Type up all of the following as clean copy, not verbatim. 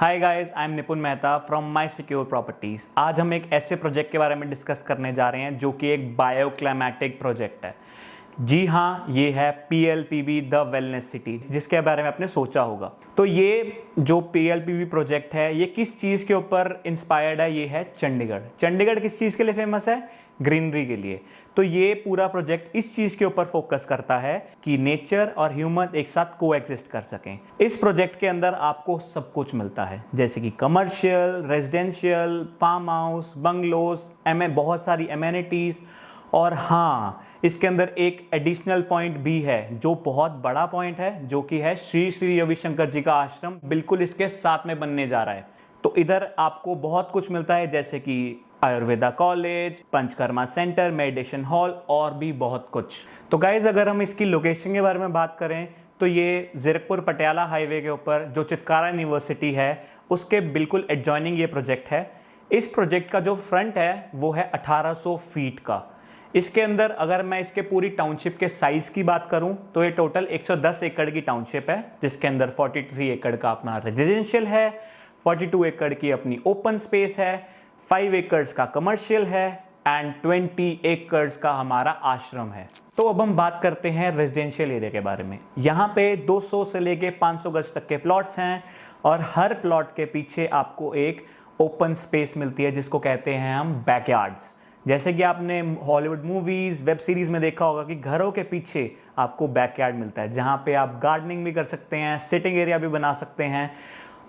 Hi guys, I am निपुण Mehta from my secure properties. आज हम एक ऐसे प्रोजेक्ट के बारे में डिस्कस करने जा रहे हैं जो कि एक बायोक्लाइमेटिक प्रोजेक्ट है। जी हाँ, ये है पीएलपीबी द वेलनेस सिटी, जिसके बारे में आपने सोचा होगा। तो ये जो पीएलपीबी प्रोजेक्ट है ये किस चीज़ के ऊपर इंस्पायर्ड है? ये है चंडीगढ़। चंडीगढ़ किस चीज़ के लिए फेमस है? ग्रीनरी के लिए। तो ये पूरा प्रोजेक्ट इस चीज़ के ऊपर फोकस करता है कि नेचर और ह्यूमन एक साथ को एग्जिस्ट कर सकें। इस प्रोजेक्ट के अंदर आपको सब कुछ मिलता है, जैसे कि commercial, residential, farm house, bungalows, बहुत सारी एमेनिटीज़। और हाँ, इसके अंदर एक एडिशनल पॉइंट भी है जो बहुत बड़ा पॉइंट है, जो कि है श्री श्री रविशंकर जी का आश्रम बिल्कुल इसके साथ में बनने जा रहा है। तो इधर आपको बहुत कुछ मिलता है, जैसे कि Ayurveda college, panchakarma centre, meditation hall और भी बहुत कुछ। तो गाइज, अगर हम इसकी लोकेशन के बारे में बात करें तो ये जीरकपुर पटियाला हाईवे के ऊपर जो चितकारा यूनिवर्सिटी है उसके बिल्कुल एडजॉइनिंग ये प्रोजेक्ट है। इस प्रोजेक्ट का जो फ्रंट है वो है 1800 फीट का। इसके अंदर अगर मैं इसके पूरी टाउनशिप के साइज की बात करूं तो ये टोटल 110 एकड़ की टाउनशिप है, जिसके अंदर 43 एकड़ का अपना रेजिडेंशियल है, 42 एकड़ की अपनी ओपन स्पेस है, 5 एकर्स का कमर्शियल है एंड 20 एकर्स का हमारा आश्रम है। तो अब हम बात करते हैं रेजिडेंशियल एरिया के बारे में। यहाँ पे 200 से लेके 500 गज तक के प्लॉट्स हैं और हर प्लॉट के पीछे आपको एक ओपन स्पेस मिलती है जिसको कहते हैं हम बैकयार्ड्स। जैसे कि आपने हॉलीवुड मूवीज़, वेब सीरीज़ में देखा होगा कि घरों के पीछे आपको बैकयार्ड मिलता है, जहाँ पे आप गार्डनिंग भी कर सकते हैं, सिटिंग एरिया भी बना सकते हैं।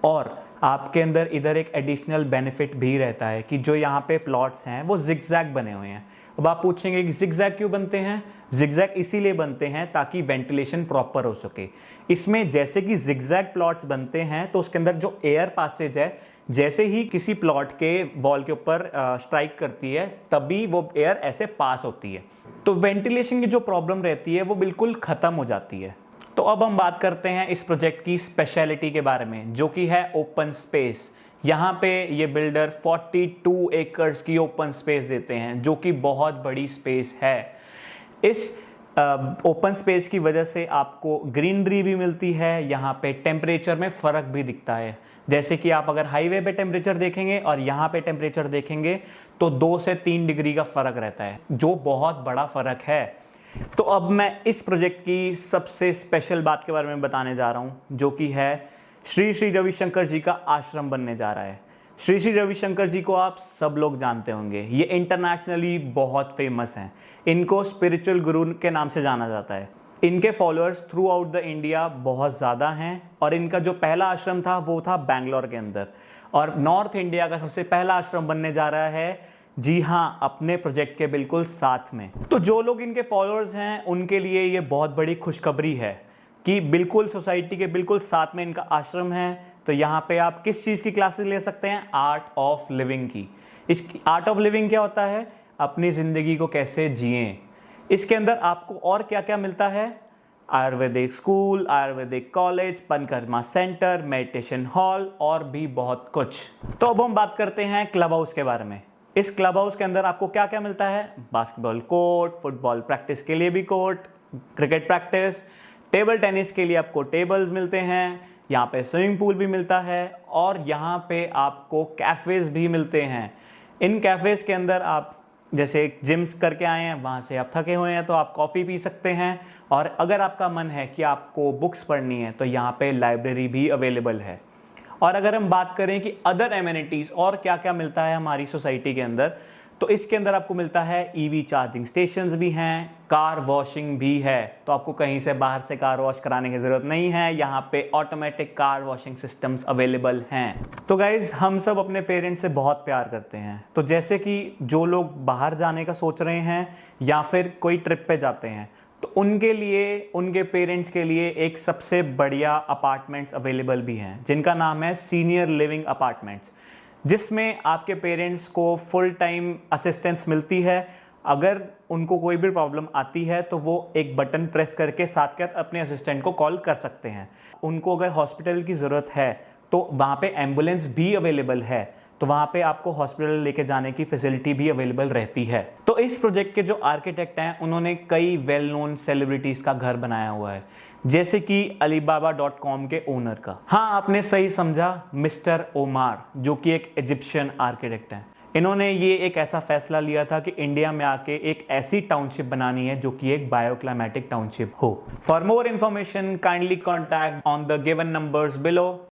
और आपके अंदर इधर एक एडिशनल बेनिफिट भी रहता है कि जो यहाँ पे प्लॉट्स हैं वो जिगजैग बने हुए हैं। अब आप पूछेंगे कि जिगजैग क्यों बनते हैं? जिगजैग इसीलिए बनते हैं ताकि वेंटिलेशन प्रॉपर हो सके। इसमें जैसे कि जिगजैग प्लॉट्स बनते हैं तो उसके अंदर जो एयर पासेज है, जैसे ही किसी प्लॉट के वॉल के ऊपर स्ट्राइक करती है तभी वो एयर ऐसे पास होती है, तो वेंटिलेशन की जो प्रॉब्लम रहती है वो बिल्कुल ख़त्म हो जाती है। तो अब हम बात करते हैं इस प्रोजेक्ट की स्पेशलिटी के बारे में, जो कि है ओपन स्पेस। यहाँ पे ये बिल्डर 42 एकर्स की ओपन स्पेस देते हैं, जो कि बहुत बड़ी स्पेस है। इस ओपन स्पेस की वजह से आपको ग्रीनरी भी मिलती है। यहाँ पे टेम्परेचर में फ़र्क भी दिखता है, जैसे कि आप अगर हाईवे पे टेम्परेचर देखेंगे और यहाँ पे टेम्परेचर देखेंगे तो 2 से 3 डिग्री का फ़र्क रहता है, जो बहुत बड़ा फ़र्क है। तो अब मैं इस प्रोजेक्ट की सबसे स्पेशल बात के बारे में बताने जा रहा हूँ, जो कि है श्री श्री रविशंकर जी का आश्रम बनने जा रहा है। श्री श्री रविशंकर जी को आप सब लोग जानते होंगे, ये इंटरनेशनली बहुत फेमस हैं। इनको स्पिरिचुअल गुरु के नाम से जाना जाता है। इनके followers through out the India बहुत ज़्यादा हैं और इनका जो पहला आश्रम था वो था बैंगलोर के अंदर, और नॉर्थ इंडिया का सबसे पहला आश्रम बनने जा रहा है, जी हाँ, अपने प्रोजेक्ट के बिल्कुल साथ में। तो जो लोग इनके फॉलोअर्स हैं उनके लिए ये बहुत बड़ी खुशखबरी है कि बिल्कुल सोसाइटी के बिल्कुल साथ में इनका आश्रम है। तो यहाँ पे आप किस चीज़ की क्लासेस ले सकते हैं? आर्ट ऑफ लिविंग की। इस आर्ट ऑफ लिविंग क्या होता है? अपनी ज़िंदगी को कैसे जिएं। इसके अंदर आपको और क्या क्या मिलता है? Ayurvedic school, Ayurvedic college, panchakarma centre, meditation hall और भी बहुत कुछ। तो अब हम बात करते हैं क्लब हाउस के बारे में। इस क्लब हाउस के अंदर आपको क्या क्या मिलता है? बास्केटबॉल कोर्ट, फुटबॉल प्रैक्टिस के लिए भी court, cricket practice, table tennis के लिए आपको टेबल्स मिलते हैं, यहाँ पे स्विमिंग पूल भी मिलता है और यहाँ पे आपको कैफ़ेज़ भी मिलते हैं। इन कैफ़ेज़ के अंदर आप जैसे जिम्स करके आए हैं, वहाँ से आप थके हुए हैं तो आप कॉफ़ी पी सकते हैं, और अगर आपका मन है कि आपको बुक्स पढ़नी है तो यहाँ पे लाइब्रेरी भी अवेलेबल है। और अगर हम बात करें कि अदर एमिनिटीज़ और क्या क्या मिलता है हमारी सोसाइटी के अंदर, तो इसके अंदर आपको मिलता है ईवी चार्जिंग स्टेशंस भी हैं, कार वॉशिंग भी है। तो आपको कहीं से बाहर से कार वॉश कराने की ज़रूरत नहीं है, यहाँ पे automatic car washing systems available हैं। तो गाइज़, हम सब अपने पेरेंट्स से बहुत प्यार करते हैं। तो जैसे कि जो लोग बाहर जाने का सोच रहे हैं या फिर कोई ट्रिप पे जाते हैं, तो उनके लिए, उनके पेरेंट्स के लिए एक सबसे बढ़िया अपार्टमेंट्स अवेलेबल भी हैं, जिनका नाम है सीनियर लिविंग अपार्टमेंट्स, जिसमें आपके पेरेंट्स को फुल टाइम असिस्टेंस मिलती है। अगर उनको कोई भी प्रॉब्लम आती है तो वो एक बटन प्रेस करके साथ के अपने असिस्टेंट को कॉल कर सकते हैं। उनको अगर हॉस्पिटल की ज़रूरत है तो वहाँ पे एम्बुलेंस भी अवेलेबल है, तो वहाँ पे आपको हॉस्पिटल लेके जाने की फैसिलिटी भी अवेलेबल रहती है। तो इस प्रोजेक्ट के जो आर्किटेक्ट हैं उन्होंने कई वेल नोन सेलिब्रिटीज़ का घर बनाया हुआ है, जैसे कि alibaba.com के ओनर का। हाँ, आपने सही समझा, मिस्टर ओमार, जो कि एक इजिप्शियन आर्किटेक्ट हैं। इन्होंने ये एक ऐसा फैसला लिया था कि इंडिया में आके एक ऐसी टाउनशिप बनानी है जो कि एक बायोक्लाइमेटिक टाउनशिप हो। For more information kindly contact on the given numbers below.